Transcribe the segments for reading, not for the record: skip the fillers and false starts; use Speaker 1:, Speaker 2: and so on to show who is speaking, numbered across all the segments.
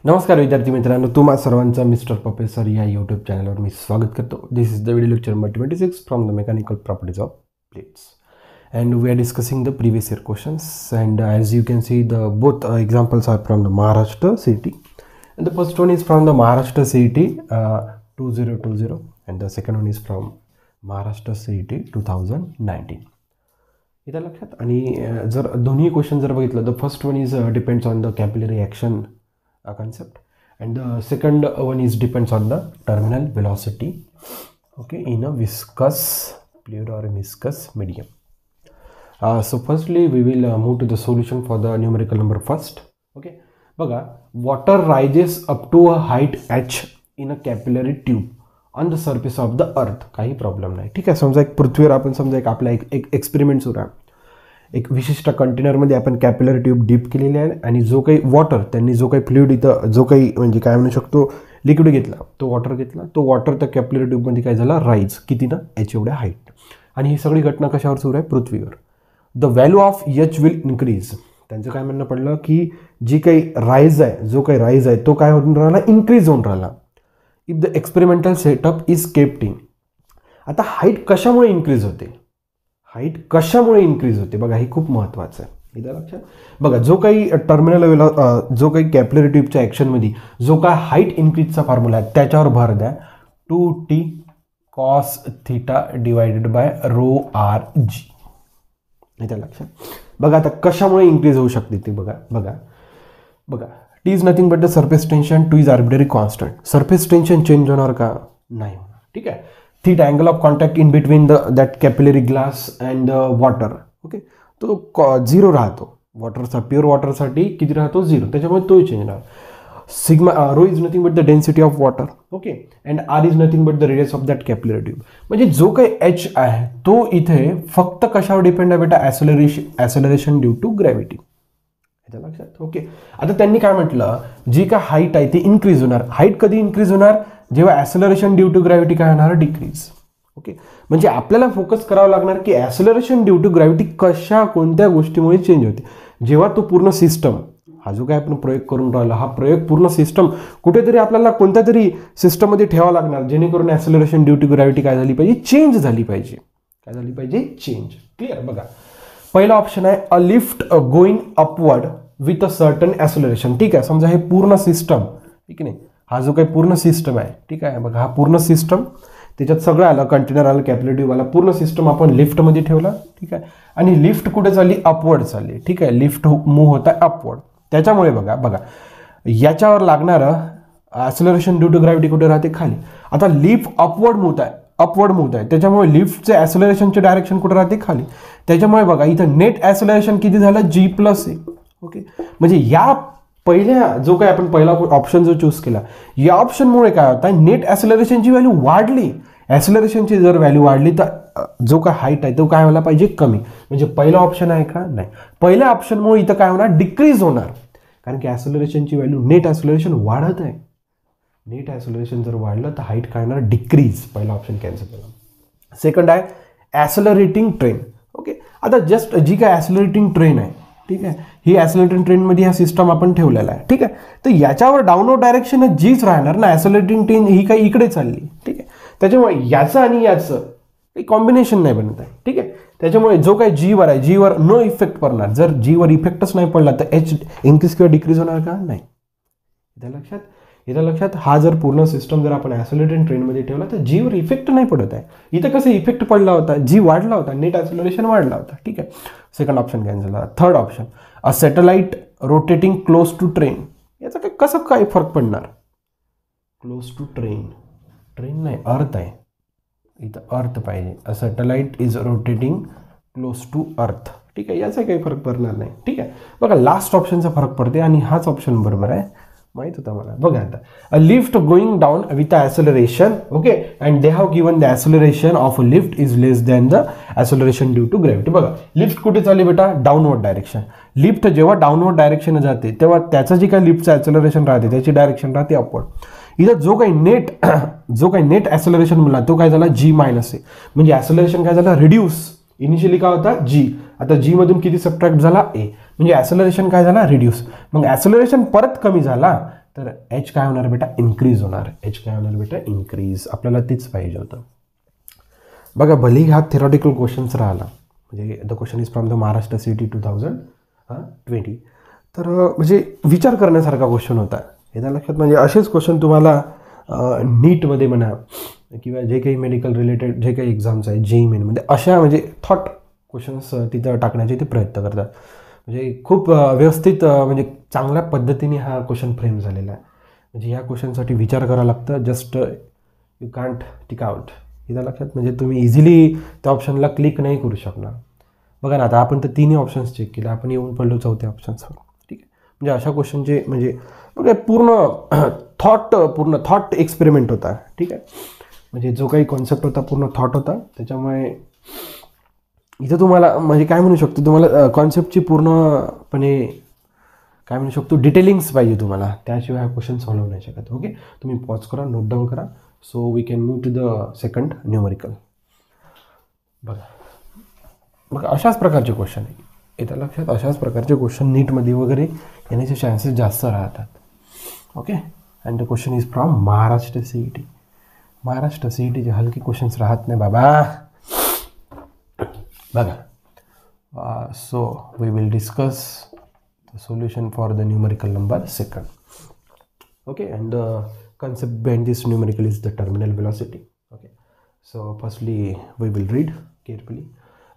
Speaker 1: नमस्कार विद्यार्थी मित्रांनो, तुम्हा सर्वांचा मिस्टर प्रोफेसर या यूट्यूब चॅनलवर मी स्वागत करतो. This is the video lecture number 26 from the mechanical properties of plates and we are discussing the previous year questions, and as you can see the both examples are from the Maharashtra CET, and the first one is from the Maharashtra CET 2020 and the second one is from Maharashtra CET 2019. इथं लक्षात. आणि जर दोन्ही question जर बघितलं, the first one is depends on the capillary action concept, and the second one is depends on the terminal velocity, okay, in a viscous fluid or a viscous medium. So firstly we will move to the solution for the numerical number first. Okay, बघा, water rises up to a height h in a capillary tube on the surface of the earth. काही problem नाही. ठीक आहे. समजा एक पृथ्वीवर आपण समजा एक आपला एक एक्सपेरिमेंट सुरू आहे. एक विशिष्ट कंटेनरमध्ये आपण कॅपिलरी ट्यूब डीप केलेली आहे आणि जो काही वॉटर त्यांनी जो काही फ्लुइड इथं जो काही म्हणजे काय म्हणू शकतो लिक्विड घेतला, तो वॉटर घेतला, तो वॉटर त्या कॅपिलरी ट्यूबमध्ये काय झाला, राईज किती ना एच एवढ्या हाईट. आणि ही सगळी घटना कशावर सुरू आहे, पृथ्वीवर. The value of H will increase. त्यांचं काय म्हणणं पडलं की जी काही राईज आहे, जो काही राईज आहे तो काय होऊन राहिला, इन्क्रीज होऊन राहिला if the experimental setup is kept in. आता हाईट कशामुळे इन्क्रीज होते, हाईट कशामुळे इन्क्रीज होते, बघा हे खूप महत्त्वाचं आहे. इथं लक्षात. बघा, जो काही टर्मिनल जो काही कॅपिलरी ट्यूबच्या ॲक्शनमध्ये जो काय हाईट इन्क्रीजचा फॉर्म्युला आहे त्याच्यावर भर द्या. 2t cos theta divided by rho R g. इथं लक्षात. बघा आता कशामुळे इन्क्रीज होऊ शकते ते बघा. बघा T is nothing but the surface tension, two is arbitrary constant. Surface tension change होणार का, नाही होणार. ठीक आहे. Theta angle of contact in between that capillary glass and water, okay, तो 0 राहतो. वॉटरचा प्युअर वॉटरसाठी किती राहतो, 0. त्याच्यामुळे तोही चेंज राहतो. Sigma rho is nothing but the density of water, okay, and R is nothing but the radius of that capillary tube. म्हणजे जो काही एच आहे तो इथे फक्त कशावर डिपेंड आहे बेटा, ॲसेलरेशन ड्यू टू ग्रॅव्हिटी. लक्षात. ओके. आता त्यांनी काय म्हटलं, जी काय हाईट आहे ती इन्क्रीज होणार. हाईट कधी इन्क्रीज होणार, जेव्हा ॲसेलरेशन ड्यू टू ग्रॅव्हिटी काय होणार, डिक्रीज. ओके. म्हणजे आपल्याला फोकस करावं लागणार की ॲसेलरेशन ड्यू टू ग्रॅव्हिटी कशा कोणत्या गोष्टीमुळे चेंज होते. जेव्हा तो पूर्ण सिस्टम, हा जो काय आपण प्रयोग करून राहिला, हा प्रयोग पूर्ण सिस्टम कुठेतरी आपल्याला कोणत्या तरी सिस्टममध्ये ठेवावं लागणार, जेणेकरून ॲसेलरेशन ड्यू टू ग्रॅव्हिटी काय झाली पाहिजे, चेंज झाली पाहिजे. काय झाली पाहिजे, चेंज. क्लिअर. बघा, पहिला ऑप्शन आहे a lift going upward with a certain acceleration. ठीक आहे. समजा हे पूर्ण सिस्टम, ठीक नाही, हा जो काही पूर्ण सिस्टम आहे, ठीक आहे, बघा हा पूर्ण सिस्टम, त्याच्यात सगळं आलं, कंटेनर आलं, कॅपिलरी ट्यूब आला, पूर्ण सिस्टम आपण लिफ्टमध्ये ठेवला. ठीक आहे. आणि लिफ्ट कुठे चालली, अपवर्ड चालली. ठीक आहे. लिफ्ट मूव्ह होता अपवर्ड. त्याच्यामुळे बघा याच्यावर लागणारं ॲसेलरेशन ड्यू टू ग्रॅव्हिटी कुठे राहते, खाली. आता लिफ्ट अपवर्ड मूव्ह आहे, त्याच्यामुळे लिफ्टचे ॲसेलरेशनचे डायरेक्शन कुठे राहते, खाली. त्याच्यामुळे बघा इथं नेट ॲसेलरेशन किती झालं, g+a. ओके. म्हणजे या पहिल्या जो काय आपण पहिला ऑप्शन जो चूज केला, या ऑप्शनमुळे काय होतं, नेट ॲसेलरेशनची व्हॅल्यू वाढली. ॲसेलरेशनची जर व्हॅल्यू वाढली तर जो काय हाईट आहे तो काय व्हायला पाहिजे, कमी. म्हणजे पहिला ऑप्शन आहे का, नाही. पहिल्या ऑप्शनमुळे इथं काय होणार, डिक्रीज होणार. कारण की ॲसेलरेशनची व्हॅल्यू, नेट ॲसेलरेशन वाढत आहे. नेट ॲसेलरेशन जर वाढलं तर हाईट काय होणार, डिक्रीज. पहिला ऑप्शन कॅन्सल केला. सेकंड आहे ॲसेलरेटिंग ट्रेन. ओके. आता जस्ट जी काय ॲसेलरेटिंग ट्रेन आहे, ठीक आहे, ही ॲसेलरेटिंग ट्रेनमध्ये हा सिस्टम आपण ठेवलेला आहे. ठीक आहे. तर याच्यावर डाऊनवर्ड डायरेक्शन जीच राहणार ना, ॲसेलरेटिंग ट्रेन ही काही इकडे चालली. ठीक आहे. त्याच्यामुळे याचं आणि याचं काही कॉम्बिनेशन नाही बनत आहे. ठीक आहे. त्याच्यामुळे जो काही जीवर आहे, जीवर नो इफेक्ट पडणार. जर जीवर इफेक्टच नाही पडला तर एच इन्क्रीज किंवा डिक्रीज होणार का, नाही. इथं लक्षात. हा जर पूर्ण सिस्टम जर आपण ॲसेलरेटिंग ट्रेनमध्ये ठेवला तर जीवर इफेक्ट नाही पडत आहे. इथं कसं इफेक्ट पडला होता, जी वाढला होता, नेट ॲसेलरेशन वाढला होता. ठीक आहे. सेकंड ऑप्शन कॅन्सल झाला. Third option a satellite rotating close to train. याचा कसं काय फरक पडणार, क्लोज टू ट्रेन नाही, अर्थ आहे. इथं अर्थ पाहिजे. A satellite is rotating close to earth. ठीक आहे. याचा काही फरक पडणार नाही. ठीक आहे. बघा लास्ट ऑप्शनचा फरक पडते आणि हाच ऑप्शन बरोबर आहे, माहित होता मला. बघा आता a lift going down with acceleration, okay, and they have given the acceleration of a lift is less than the acceleration due to gravity. बघा लिफ्ट कुठे चालली बेटा, डाऊनवर्ड डायरेक्शन. लिफ्ट जेव्हा डाऊनवर्ड डायरेक्शन जाते तेव्हा त्याचं जे काही लिफ्टचं ॲसेलरेशन राहते त्याची डायरेक्शन राहते अपवर्ड. इथं जो काही नेट ॲसेलरेशन मिळाला तो काय झाला, g-a. म्हणजे ॲसेलरेशन काय झालं, रिड्यूस. इनिशियली काय होता, g. आता g मधून किती सबट्रॅक्ट झाला, a. म्हणजे ॲसेलरेशन काय झाला, रिड्यूस. मग ॲसेलरेशन परत कमी झाला तर एच काय होणार बेटा, इन्क्रीज होणार. एच काय होणार बेटा, इन्क्रीज. आपल्याला तेच पाहिजे होतं. बघा भली हा थेरॉटिकल क्वेश्चन्स राहिला, म्हणजे the question is from the Maharashtra CET 2020. तर म्हणजे विचार करण्यासारखा क्वेश्चन होता. याच्या लक्षात म्हणजे असेच क्वेश्चन तुम्हाला नीटमध्ये म्हणा किंवा जे काही मेडिकल रिलेटेड जे काही एक्झाम्स आहेत JEE मेनमध्ये अशा म्हणजे थॉट क्वेश्चन्स तिथं टाकण्याचे ते प्रयत्न करतात. म्हणजे खूप व्यवस्थित म्हणजे चांगल्या पद्धतीने हा क्वेश्चन फ्रेम झालेला आहे. म्हणजे ह्या क्वेश्चनसाठी विचार करावा लागतं. Just you can't tick out. इथं लक्षात म्हणजे तुम्ही इझिली त्या ऑप्शनला क्लिक नाही करू शकणार. बघा ना, आता आपण तर तिन्ही ऑप्शन्स चेक केले, आपण येऊन पडलो चौथ्या ऑप्शन्सवर. ठीक आहे, म्हणजे अशा क्वेश्चनचे म्हणजे पूर्ण थॉट एक्सपेरिमेंट होता. ठीक आहे, म्हणजे जो काही कॉन्सेप्ट होता पूर्ण थॉट होता. त्याच्यामुळे इथं तुम्हाला म्हणजे काय म्हणू शकतो, तुम्हाला कॉन्सेप्टची पूर्णपणे काय म्हणू शकतो डिटेलिंग्स पाहिजे तुम्हाला, त्याशिवाय हा क्वेश्चन सॉल्व्ह नाही शकत. ओके, तुम्ही पॉज करा, नोट डाऊन करा. So we can move to the second numerical. बघा अशाच प्रकारचे क्वेश्चन आहे येत्या लक्षात. अशाच प्रकारचे क्वेश्चन नीटमध्ये वगैरे येण्याचे चान्सेस जास्त राहतात. Okay, and the question is from Maharashtra CET. Maharashtra CETचे हलके क्वेश्चन्स राहत नाही बाबा. बघा, so we will discuss the solution for the numerical number 2. Okay, and the concept behind this numerical is the terminal velocity. Okay, so firstly we will read carefully.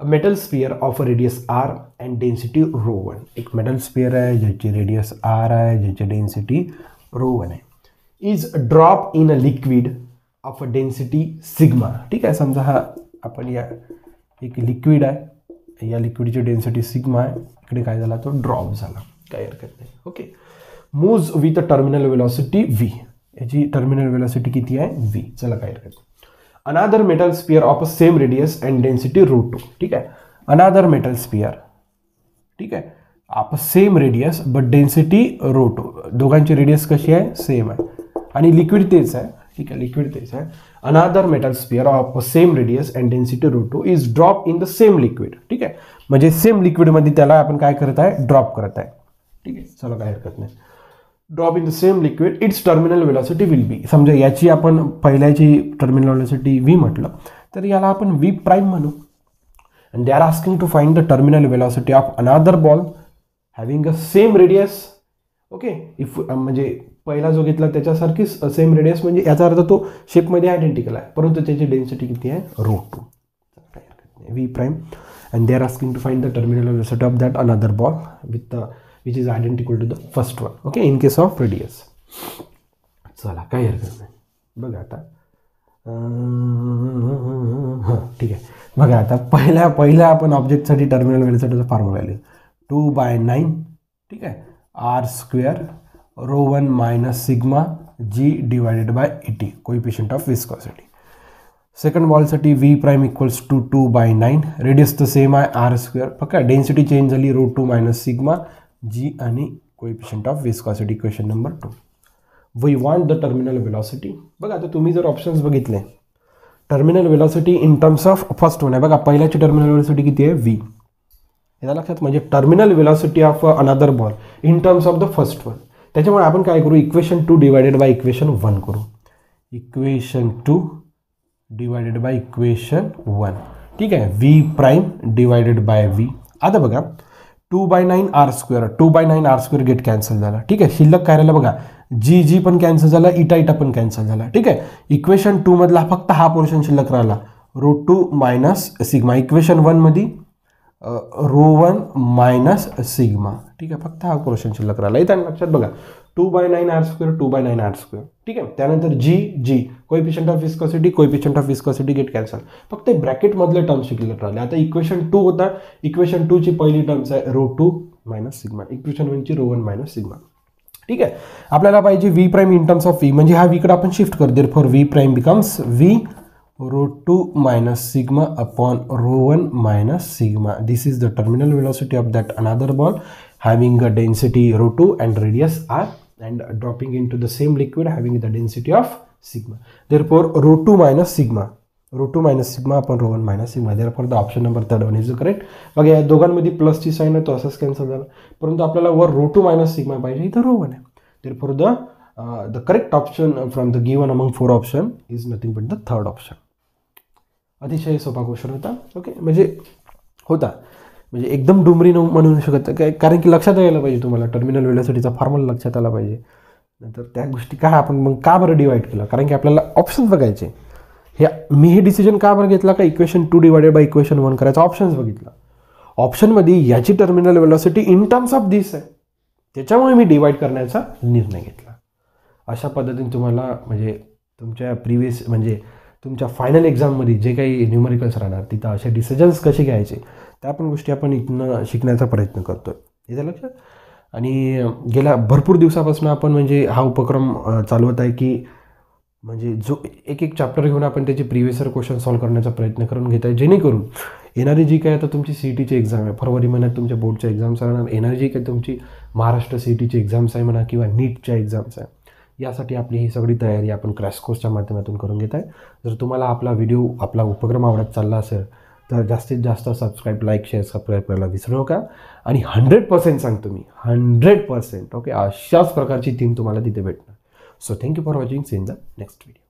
Speaker 1: A metal sphere of a radius r and density ρ1. एक metal sphere है ज्याची radius r है, ज्याची density ρ1 है, is drop in a liquid of a density sigma. ठीक आहे, समजा हा आपण या एक लिक्विड आहे, या लिक्विडची डेन्सिटी सिग्मा आहे, इकडे काय झाला तो ड्रॉप झाला, काही हरकत नाही. Okay, moves with a terminal velocity v. याची टर्मिनल वेलॉसिटी किती आहे, v. चला काय हरकत नाही. Another metal sphere of a same radius and density ρ2. ठीक आहे, अनादर मेटल स्पियर, ठीक आहे, of same radius but density ρ2. दोघांची रेडियस कशी आहे, सेम आहे, आणि लिक्विड तेच आहे. ठीक आहे, लिक्विड तेच आहे. Another metal sphere of same radius and density ρ2 is drop in the same liquid. ठीक आहे, म्हणजे सेम लिक्विडमध्ये त्याला आपण काय करत आहे, ड्रॉप करत आहे. ठीक आहे, चला काय हरकत नाही. Drop in the same liquid, it's terminal velocity will be. समजा याची आपण पहिल्याची टर्मिनल वेलॉसिटी v म्हटलं, तर याला आपण v प्राईम म्हणू. And they are asking to find the terminal velocity of another ball having a same radius. Okay, if म्हणजे पहिला जो घेतला त्याच्यासारखीच सेम रेडियस, म्हणजे याचा अर्थ तो शेपमध्ये आयडेंटिकल आहे, परंतु त्याची डेन्सिटी किती आहे, ρ2. v prime. And they are asking to find the terminal velocity of that another ball with which is identical to the first one. Okay, in case of radius. चला काही हरकत नाही. बघा आता ठीक आहे, बघा आता पहिल्या आपण ऑब्जेक्टसाठी टर्मिनल वेलॉसिटीचा फॉर्म्युला लिहू. 2/9. ठीक आहे, r² ρ1 minus sigma g divided by 80 coefficient of viscosity. Second बॉलसाठी v prime equals to 2/9. Radius तर सेम आहे r². फक्त डेन्सिटी चेंज झाली, ρ2 मायनस सिग्मा g आणि coefficient of viscosity. Equation number 2. We want the terminal velocity. बघा आता तुम्ही जर ऑप्शन्स बघितले, terminal velocity in terms of first one आहे. बघा पहिल्याची टर्मिनल वेलॉसिटी किती आहे, v. याचा लक्षात म्हणजे terminal velocity of another ball in terms of the first one. त्याच्यामुळे आपण काय करू, इक्वेशन 2 डिवायडेड बाय इक्वेशन 1 करू. Equation 2 divided by equation 1. ठीक आहे, v prime divided by v. आता बघा 2/9 r², 2/9 r² गेट कॅन्सल झाला. ठीक आहे, शिल्लक काय राहिला बघा, g पण कॅन्सल झाला, इटा पण कॅन्सल झाला. ठीक आहे, इक्वेशन 2 मधला फक्त हा पोर्शन शिल्लक राहिला, ρ2 मायनस सिग्मा. इक्वेशन 1 मध्ये ρ1 मायनस सिग्मा. ठीक आहे, फक्त हा पोर्शन शिल्लक राहिला. इथं लक्षात बघा 2/9 r², 2/9 r². ठीक आहे, त्यानंतर g coefficient of viscosity get cancel. फक्त ब्रॅकेट मधले टर्म शिल्लक राहिले. आता इक्वेशन 2 होता, इक्वेशन 2 ची पहिली टर्म्स आहे ρ2 मायनस सिग्मा, इक्वेशन 1 ची ρ1 मायनस सिग्मा. ठीक आहे, आपल्याला पाहिजे v prime in terms of v, म्हणजे हा v कडे आपण शिफ्ट कर. Therefore v prime becomes v ρ2 minus sigma upon ρ1 minus sigma. This is the terminal velocity of that another ball having a density ρ2 and radius r and dropping into the same liquid having the density of sigma. Therefore ρ2 minus sigma upon ρ1 minus sigma. Therefore the option number 3 is correct. बघा या दोघांमध्ये plus ची sign आहे तो असंच cancel झाला, परंतु आपल्याला वर ρ2 minus sigma पाहिजे, इथं ρ1 आहे. Therefore the the correct option from the given among 4 option is nothing but the third option. अतिशय सोपा क्वेश्चन होता. ओके, म्हणजे एकदम डुमरी म्हणू शकत काय, कारण की लक्षात यायला पाहिजे तुम्हाला टर्मिनल व्हेलॉसिटीचा फॉर्म्युला लक्षात आला पाहिजे. नंतर त्या गोष्टी काय आपण मग का बरं डिवाइड केलं, कारण की आपल्याला ऑप्शन्स बघायचे. मी हे डिसिजन का बरं घेतला का इक्वेशन 2 डिवायडेड बाय इक्वेशन 1 करायचा, ऑप्शन्स बघितला. ऑप्शनमध्ये याची terminal velocity in terms of this आहे, त्याच्यामुळे मी डिवाइड करण्याचा निर्णय घेतला. अशा पद्धतीने तुम्हाला म्हणजे तुमच्या तुमच्या फायनल एक्झाममध्ये जे काही न्यूमरिकल्स राहणार तिथं असे डिसिजन्स कसे घ्यायचे त्या पण गोष्टी आपण इथनं शिकण्याचा प्रयत्न करतो आहे. येतं लक्षात. आणि गेल्या भरपूर दिवसापासून आपण म्हणजे हा उपक्रम चालवत आहे की म्हणजे जो एक चॅप्टर घेऊन आपण त्याचे प्रिव्हियस इयर क्वेश्चन सॉल्व्ह करण्याचा प्रयत्न करून घेत आहे, जेणेकरून येणारी जी काय आता तुमची CETची एक्झाम आहे, फरवरी महिन्यात तुमच्या बोर्डच्या एक्झाम्स राहणार, येणारी जी काही तुमची महाराष्ट्र CETची एक्झाम्स आहे म्हणा किंवा नीटच्या एक्झाम्स आहे, यासाठी आपली ही सगळी तयारी आपण क्रॅश कोर्सच्या माध्यमातून करून घेत आहे. जर तुम्हाला आपला उपक्रम आवडत चालला असेल तर जास्तीत जास्त सबस्क्राईब, लाईक, शेअर, सबस्क्राईब करायला विसरू नका. आणि 100% सांगतो मी, 100%. ओके, अशाच प्रकारची थीम तुम्हाला तिथे भेटणार. So thank you for watching. See in the next video.